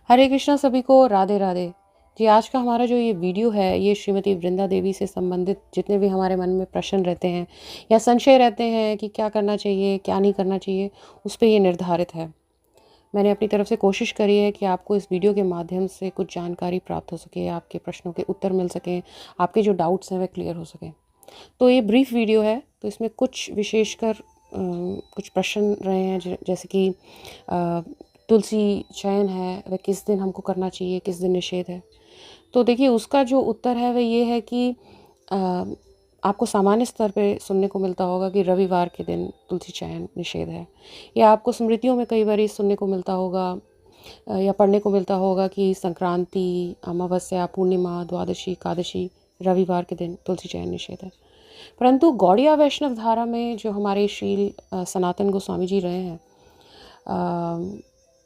हरे कृष्णा सभी को, राधे राधे। जी, आज का हमारा जो ये वीडियो है, ये श्रीमती वृंदा देवी से संबंधित जितने भी हमारे मन में प्रश्न रहते हैं या संशय रहते हैं कि क्या करना चाहिए, क्या नहीं करना चाहिए, उस पे ये निर्धारित है। मैंने अपनी तरफ से कोशिश करी है कि आपको इस वीडियो के माध्यम से कुछ जानकारी प्राप्त हो सके, आपके प्रश्नों के उत्तर मिल सकें, आपके जो डाउट्स हैं वह क्लियर हो सकें। तो ये ब्रीफ वीडियो है, तो इसमें कुछ विशेषकर कुछ प्रश्न रहे हैं जैसे कि तुलसी चयन है वह किस दिन हमको करना चाहिए, किस दिन निषेध है। तो देखिए उसका जो उत्तर है वह ये है कि आपको सामान्य स्तर पे सुनने को मिलता होगा कि रविवार के दिन तुलसी चयन निषेध है, या आपको स्मृतियों में कई बार सुनने को मिलता होगा या पढ़ने को मिलता होगा कि संक्रांति, अमावस्या, पूर्णिमा, द्वादशी, एकादशी, रविवार के दिन तुलसी चयन निषेध है। परंतु गौड़िया वैष्णव धारा में जो हमारे श्री सनातन गोस्वामी जी रहे हैं,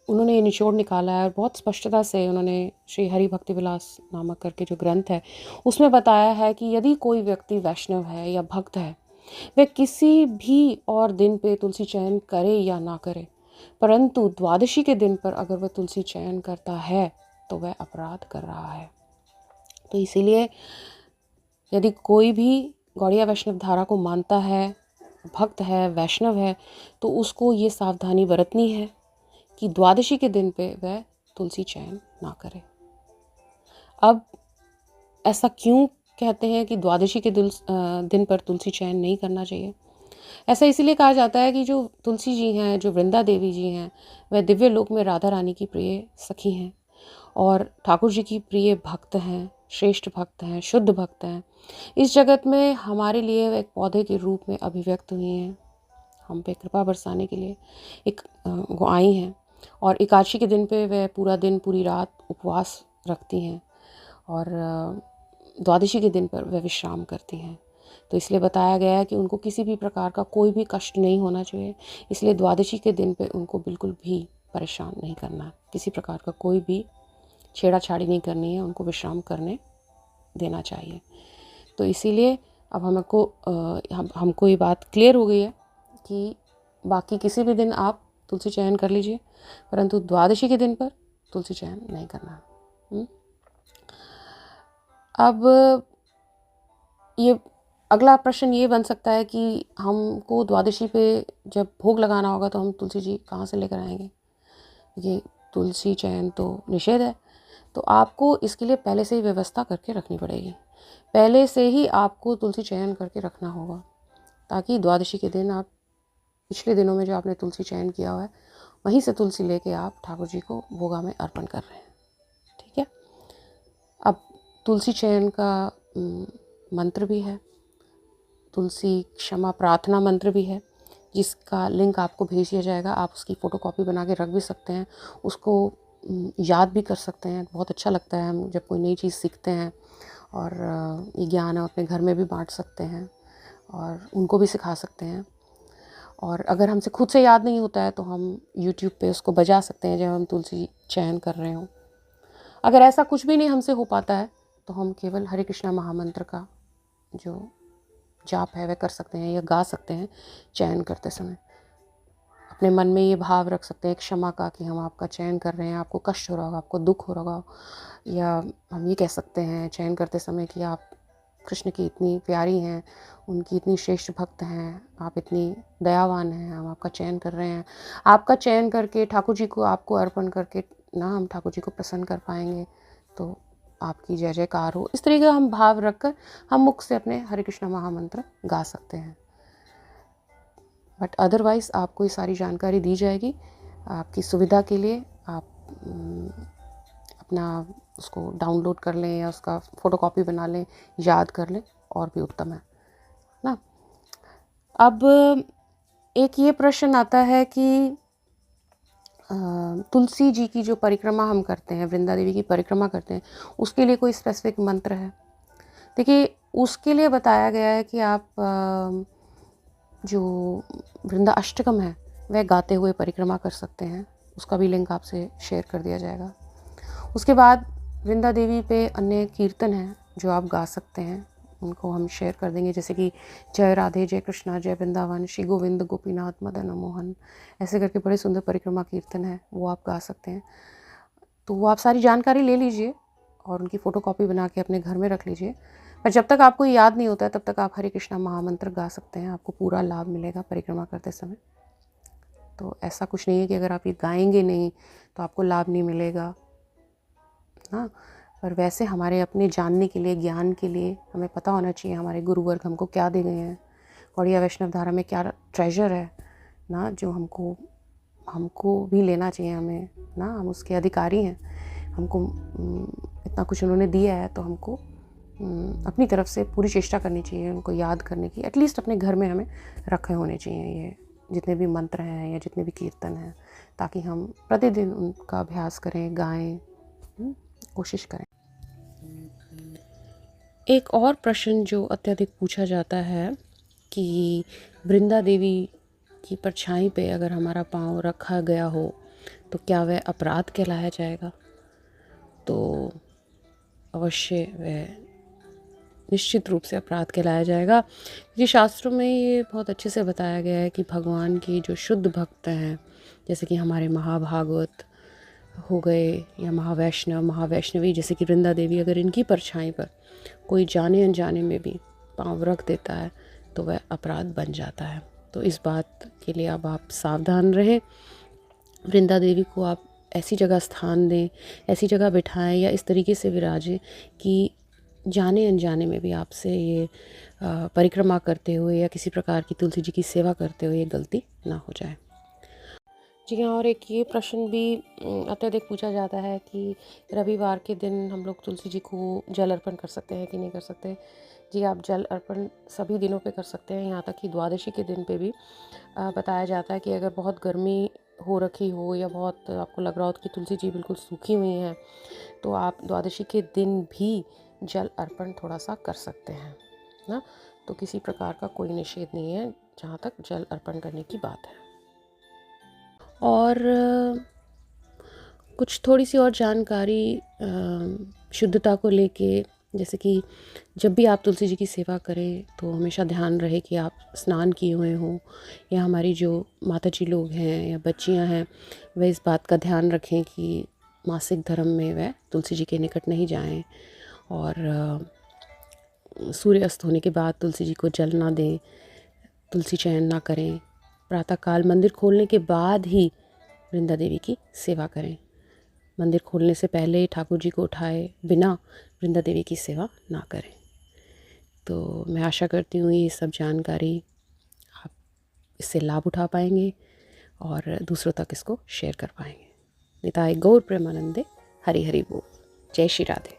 उन्होंने ये निचोड़ निकाला है और बहुत स्पष्टता से उन्होंने श्री हरि भक्ति विलास नामक करके जो ग्रंथ है उसमें बताया है कि यदि कोई व्यक्ति वैष्णव है या भक्त है, वह किसी भी और दिन पे तुलसी चयन करे या ना करे, परंतु द्वादशी के दिन पर अगर वह तुलसी चयन करता है तो वह अपराध कर रहा है। तो इसीलिए यदि कोई भी गौड़िया वैष्णव धारा को मानता है, भक्त है, वैष्णव है, तो उसको ये सावधानी बरतनी है कि द्वादशी के दिन पे वह तुलसी चयन ना करे। अब ऐसा क्यों कहते हैं कि द्वादशी के दिन पर तुलसी चयन नहीं करना चाहिए? ऐसा इसीलिए कहा जाता है कि जो तुलसी जी हैं, जो वृंदा देवी जी हैं, वह दिव्य लोक में राधा रानी की प्रिय सखी हैं और ठाकुर जी की प्रिय भक्त हैं, श्रेष्ठ भक्त हैं, शुद्ध भक्त हैं। इस जगत में हमारे लिए वह एक पौधे के रूप में अभिव्यक्त हुई हैं, हम पे कृपा बरसाने के लिए वो आई हैं। और एकादशी के दिन पे वह पूरा दिन पूरी रात उपवास रखती हैं और द्वादशी के दिन पर वह विश्राम करती हैं। तो इसलिए बताया गया है कि उनको किसी भी प्रकार का कोई भी कष्ट नहीं होना चाहिए, इसलिए द्वादशी के दिन पे उनको बिल्कुल भी परेशान नहीं करना है, किसी प्रकार का कोई भी छेड़ाछाड़ी नहीं करनी है, उनको विश्राम करने देना चाहिए। तो इसीलिए अब हमको ये बात क्लियर हो गई है कि बाकी किसी भी दिन आप तुलसी चयन कर लीजिए, परंतु द्वादशी के दिन पर तुलसी चयन नहीं करना। अब ये अगला प्रश्न ये बन सकता है कि हमको द्वादशी पे जब भोग लगाना होगा तो हम तुलसी जी कहाँ से लेकर आएंगे? ये तुलसी चयन तो निषेध है, तो आपको इसके लिए पहले से ही व्यवस्था करके रखनी पड़ेगी। पहले से ही आपको तुलसी चयन करके रखना होगा, ताकि द्वादशी के दिन आप पिछले दिनों में जो आपने तुलसी चयन किया हुआ है वहीं से तुलसी लेके आप ठाकुर जी को भोगा में अर्पण कर रहे हैं। ठीक है। अब तुलसी चयन का मंत्र भी है, तुलसी क्षमा प्रार्थना मंत्र भी है, जिसका लिंक आपको भेज दिया जाएगा। आप उसकी फ़ोटोकॉपी बना के रख भी सकते हैं, उसको याद भी कर सकते हैं। बहुत अच्छा लगता है हम जब कोई नई चीज़ सीखते हैं और ये ज्ञान अपने घर में भी बांट सकते हैं और उनको भी सिखा सकते हैं। और अगर हमसे खुद से याद नहीं होता है तो हम यूट्यूब पे उसको बजा सकते हैं जब हम तुलसी चयन कर रहे हों। अगर ऐसा कुछ भी नहीं हमसे हो पाता है तो हम केवल हरे कृष्णा महामंत्र का जो जाप है वह कर सकते हैं या गा सकते हैं चयन करते समय। अपने मन में ये भाव रख सकते हैं क्षमा का कि हम आपका चयन कर रहे हैं, आपको कष्ट हो रहा होगा, आपको दुख हो रहा होगा, या हम ये कह सकते हैं चयन करते समय कि आप कृष्ण की इतनी प्यारी हैं, उनकी इतनी श्रेष्ठ भक्त हैं, आप इतनी दयावान हैं, हम आपका चयन कर रहे हैं। आपका चयन करके ठाकुर जी को आपको अर्पण करके ना हम ठाकुर जी को प्रसन्न कर पाएंगे, तो आपकी जय जयकार हो। इस तरीके का हम भाव रखकर हम मुख से अपने हरे कृष्ण महामंत्र गा सकते हैं। बट अदरवाइज़ आपको ये सारी जानकारी दी जाएगी आपकी सुविधा के लिए। आप अपना उसको डाउनलोड कर लें या उसका फ़ोटोकॉपी बना लें, याद कर लें, और भी उत्तम है ना। अब एक ये प्रश्न आता है कि तुलसी जी की जो परिक्रमा हम करते हैं, वृंदा देवी की परिक्रमा करते हैं, उसके लिए कोई स्पेसिफिक मंत्र है? देखिए उसके लिए बताया गया है कि आप जो वृंदा अष्टकम है वह गाते हुए परिक्रमा कर सकते हैं, उसका भी लिंक आपसे शेयर कर दिया जाएगा। उसके बाद वृंदा देवी पे अन्य कीर्तन हैं जो आप गा सकते हैं, उनको हम शेयर कर देंगे, जैसे कि जय राधे, जय कृष्णा, जय वृंदावन, श्री गोविंद गोपीनाथ मदन मोहन, ऐसे करके बड़े सुंदर परिक्रमा कीर्तन है, वो आप गा सकते हैं। तो वो आप सारी जानकारी ले लीजिए और उनकी फ़ोटोकॉपी बना के अपने घर में रख लीजिए। पर जब तक आपको याद नहीं होता है तब तक आप हरे कृष्णा महामंत्र गा सकते हैं, आपको पूरा लाभ मिलेगा परिक्रमा करते समय। तो ऐसा कुछ नहीं है कि अगर आप ये गाएंगे नहीं तो आपको लाभ नहीं मिलेगा, हाँ। पर वैसे हमारे अपने जानने के लिए, ज्ञान के लिए हमें पता होना चाहिए हमारे गुरुवर्ग हमको क्या दे गए हैं, गौड़िया वैष्णव धारा में क्या ट्रेजर है ना, जो हमको भी लेना चाहिए हमें ना, हम उसके अधिकारी हैं। हमको इतना कुछ उन्होंने दिया है तो हमको अपनी तरफ से पूरी चेष्टा करनी चाहिए उनको याद करने की। एटलीस्ट अपने घर में हमें रखे होने चाहिए ये जितने भी मंत्र हैं या जितने भी कीर्तन हैं, ताकि हम प्रतिदिन उनका अभ्यास करें, गाएं, कोशिश करें। एक और प्रश्न जो अत्यधिक पूछा जाता है कि वृंदा देवी की परछाई पे अगर हमारा पाँव रखा गया हो तो क्या वह अपराध कहलाया जाएगा? तो अवश्य वह निश्चित रूप से अपराध कहलाया जाएगा, क्योंकि शास्त्रों में ये बहुत अच्छे से बताया गया है कि भगवान के जो शुद्ध भक्त हैं, जैसे कि हमारे महाभागवत हो गए या महावैष्णवी जैसे कि वृंदा देवी, अगर इनकी परछाई पर कोई जाने अनजाने में भी पाँव रख देता है तो वह अपराध बन जाता है। तो इस बात के लिए अब आप सावधान रहें। वृंदा देवी को आप ऐसी जगह स्थान दें, ऐसी जगह बिठाएं या इस तरीके से विराजें कि जाने अनजाने में भी आपसे ये परिक्रमा करते हुए या किसी प्रकार की तुलसी जी की सेवा करते हुए ये गलती ना हो जाए। जी हाँ, और एक ये प्रश्न भी अत्यधिक पूछा जाता है कि रविवार के दिन हम लोग तुलसी जी को जल अर्पण कर सकते हैं कि नहीं कर सकते। जी, आप जल अर्पण सभी दिनों पे कर सकते हैं, यहाँ तक कि द्वादशी के दिन पे भी बताया जाता है कि अगर बहुत गर्मी हो रखी हो या बहुत आपको लग रहा हो कि तुलसी जी बिल्कुल सूखी हुई हैं, तो आप द्वादशी के दिन भी जल अर्पण थोड़ा सा कर सकते हैं ना। तो किसी प्रकार का कोई निषेध नहीं है जहाँ तक जल अर्पण करने की बात है। और कुछ थोड़ी सी और जानकारी शुद्धता को लेके, जैसे कि जब भी आप तुलसी जी की सेवा करें तो हमेशा ध्यान रहे कि आप स्नान किए हुए हों, या हमारी जो माताजी लोग हैं या बच्चियां हैं वह इस बात का ध्यान रखें कि मासिक धर्म में वह तुलसी जी के निकट नहीं जाएं, और सूर्य अस्त होने के बाद तुलसी जी को जल ना दें, तुलसी चयन ना करें, प्रातःकाल मंदिर खोलने के बाद ही वृंदा देवी की सेवा करें। मंदिर खोलने से पहले ठाकुर जी को उठाए बिना वृंदा देवी की सेवा ना करें। तो मैं आशा करती हूँ ये सब जानकारी आप इससे लाभ उठा पाएंगे और दूसरों तक इसको शेयर कर पाएंगे। निताय गौर प्रेमानंदे, हरि हरि बोल। जय श्री राधे।